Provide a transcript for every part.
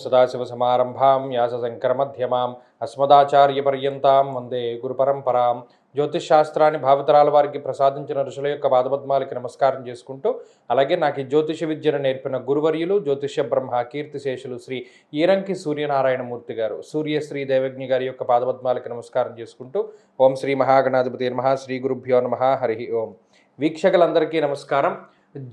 సదాశివసమారంభాం వ్యాసశంకరమధ్యమాం అస్మదాచార్యపర్యంతాం వందే గురుపరంపరాం. జ్యోతిష్ శాస్త్రాన్ని భావితరాల వారికి ప్రసాదించిన ఋషుల యొక్క పాదపద్మాలకి నమస్కారం చేసుకుంటూ, అలాగే నాకు ఈ జ్యోతిష విద్యను నేర్పిన గురువర్యులు జ్యోతిష బ్రహ్మ కీర్తిశేషులు శ్రీ ఈరంకి సూర్యనారాయణమూర్తి గారు, సూర్యశ్రీ దేవజ్ఞ గారి యొక్క పాదపద్మాలకి నమస్కారం చేసుకుంటూ, ఓం శ్రీ మహాగణాధిపతి నమః, శ్రీ గురుభ్యో నమః, హరి ఓం. వీక్షకులందరికీ నమస్కారం.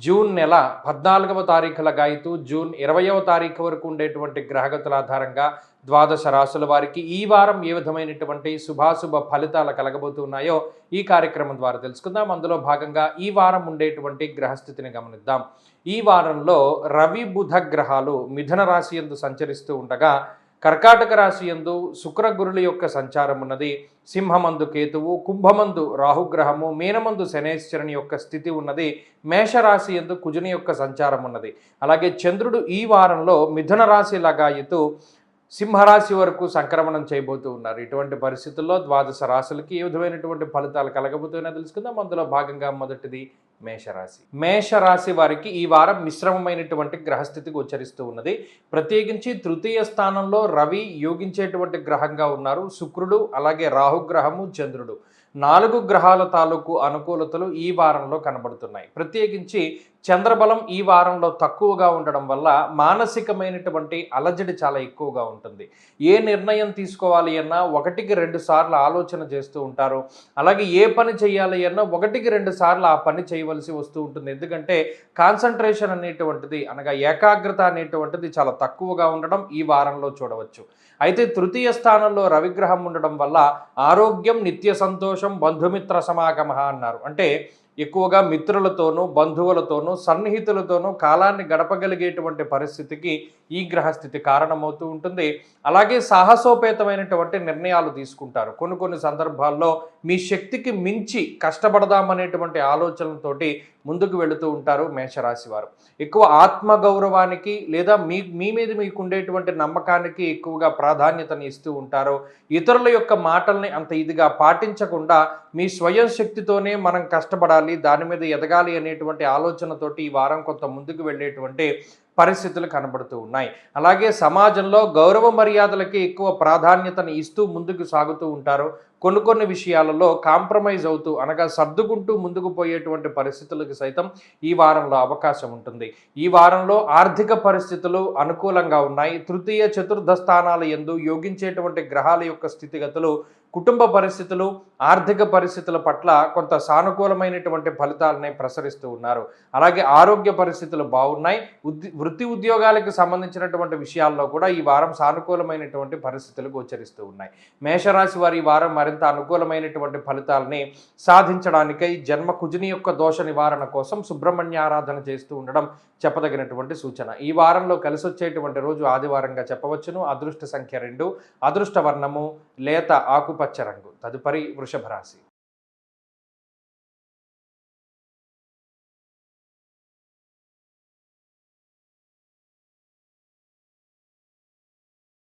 జూన్ నెల 14వ తారీఖుల గాయతూ జూన్ 20వ తారీఖు వరకు ఉండేటువంటి గ్రహగతుల ఆధారంగా ద్వాదశ రాశుల వారికి ఈ వారం ఏ విధమైనటువంటి శుభాశుభ ఫలితాలు కలగబోతున్నాయో ఈ కార్యక్రమం ద్వారా తెలుసుకుందాం. అందులో భాగంగా ఈ వారం ఉండేటువంటి గ్రహస్థితిని గమనిద్దాం. ఈ వారంలో రవి బుధ గ్రహాలు మిథున రాశి యందు సంచరిస్తూ ఉండగా, కర్కాటక రాశి యందు శుక్రగురుల యొక్క సంచారం ఉన్నది. సింహమందు కేతువు, కుంభమందు రాహుగ్రహము, మీనమందు శనేశ్వరుని యొక్క స్థితి ఉన్నది. మేషరాశి యందు కుజుని యొక్క సంచారం ఉన్నది. అలాగే చంద్రుడు ఈ వారంలో మిథున రాశి లగాయతూ సింహరాశి వరకు సంక్రమణం చేయబోతూ ఉన్నారు. ఇటువంటి పరిస్థితుల్లో ద్వాదశ రాశులకి ఏ విధమైనటువంటి ఫలితాలు కలగబోతున్నాయో తెలుసుకుందాం. అందులో భాగంగా మొదటిది మేషరాశి. మేషరాశి వారికి ఈ వారం మిశ్రమమైనటువంటి గ్రహస్థితి గోచరిస్తూ ఉన్నది. ప్రత్యేకించి తృతీయ స్థానంలో రవి యోగించేటువంటి గ్రహంగా ఉన్నారు. శుక్రుడు, అలాగే రాహుగ్రహము, చంద్రుడు 4 గ్రహాల తాలూకు అనుకూలతలు ఈ వారంలో కనబడుతున్నాయి. ప్రత్యేకించి చంద్రబలం ఈ వారంలో తక్కువగా ఉండడం వల్ల మానసికమైనటువంటి అలజడి చాలా ఎక్కువగా ఉంటుంది. ఏ నిర్ణయం తీసుకోవాలి అన్నా 1కి 2 సార్లు ఆలోచన చేస్తూ ఉంటారు. అలాగే ఏ పని చేయాలి అన్నా 1కి 2 సార్లు ఆ పని చేయవలసి వస్తూ ఉంటుంది. ఎందుకంటే కాన్సన్ట్రేషన్ అనేటువంటిది, అనగా ఏకాగ్రత అనేటువంటిది చాలా తక్కువగా ఉండడం ఈ వారంలో చూడవచ్చు. అయితే తృతీయ స్థానంలో రవిగ్రహం ఉండడం వల్ల ఆరోగ్యం, నిత్య సంతోషం, బంధుమిత్ర సమాగమ అన్నారు. అంటే ఎక్కువగా మిత్రులతోనూ, బంధువులతోనూ, సన్నిహితులతోనూ కాలాన్ని గడపగలిగేటువంటి పరిస్థితికి ఈ గ్రహస్థితి కారణమవుతూ ఉంటుంది. అలాగే సాహసోపేతమైనటువంటి నిర్ణయాలు తీసుకుంటారు. కొన్ని సందర్భాల్లో మీ శక్తికి మించి కష్టపడదామనేటువంటి ఆలోచనలతోటి ముందుకు వెళుతూ ఉంటారు మేషరాశి వారు. ఎక్కువ ఆత్మగౌరవానికి లేదా మీ మీద మీకు ఉండేటువంటి నమ్మకానికి ఎక్కువగా ప్రాధాన్యతని ఇస్తూ ఉంటారు. ఇతరుల యొక్క మాటల్ని అంత ఇదిగా పాటించకుండా మీ స్వయం శక్తితోనే మనం కష్టపడాలి, దాని మీద ఎదగాలి అనేటువంటి ఆలోచనతోటి ఈ వారం కొంత ముందుకు వెళ్ళేటువంటి పరిస్థితులు కనబడుతూ ఉన్నాయి. అలాగే సమాజంలో గౌరవ మర్యాదలకి ఎక్కువ ప్రాధాన్యతను ఇస్తూ ముందుకు సాగుతూ ఉంటారు. కొన్ని విషయాలలో కాంప్రమైజ్ అవుతూ, అనగా సర్దుకుంటూ ముందుకు పోయేటువంటి పరిస్థితులకు సైతం ఈ వారంలో అవకాశం ఉంటుంది. ఈ వారంలో ఆర్థిక పరిస్థితులు అనుకూలంగా ఉన్నాయి. తృతీయ, చతుర్థ స్థానాల యందు యోగించేటువంటి గ్రహాల యొక్క స్థితిగతులు కుటుంబ పరిస్థితులు, ఆర్థిక పరిస్థితుల పట్ల కొంత సానుకూలమైనటువంటి ఫలితాలని ప్రసరిస్తూ ఉన్నారు. అలాగే ఆరోగ్య పరిస్థితులు బాగున్నాయి. వృత్తి ఉద్యోగాలకు సంబంధించినటువంటి విషయాల్లో కూడా ఈ వారం సానుకూలమైనటువంటి పరిస్థితులు గోచరిస్తూ ఉన్నాయి. మేషరాశి వారి ఈ వారం మరింత అనుకూలమైనటువంటి ఫలితాలని సాధించడానికై జన్మ కుజుని యొక్క దోష నివారణ కోసం సుబ్రహ్మణ్య ఆరాధన చేస్తూ ఉండడం చెప్పదగినటువంటి సూచన. ఈ వారంలో కలిసి వచ్చేటువంటి రోజు ఆదివారంగా చెప్పవచ్చును. అదృష్ట సంఖ్య 2, అదృష్ట వర్ణము లేత ఆకుపచ్చ రంగు. తదుపరి వృషభ రాశి.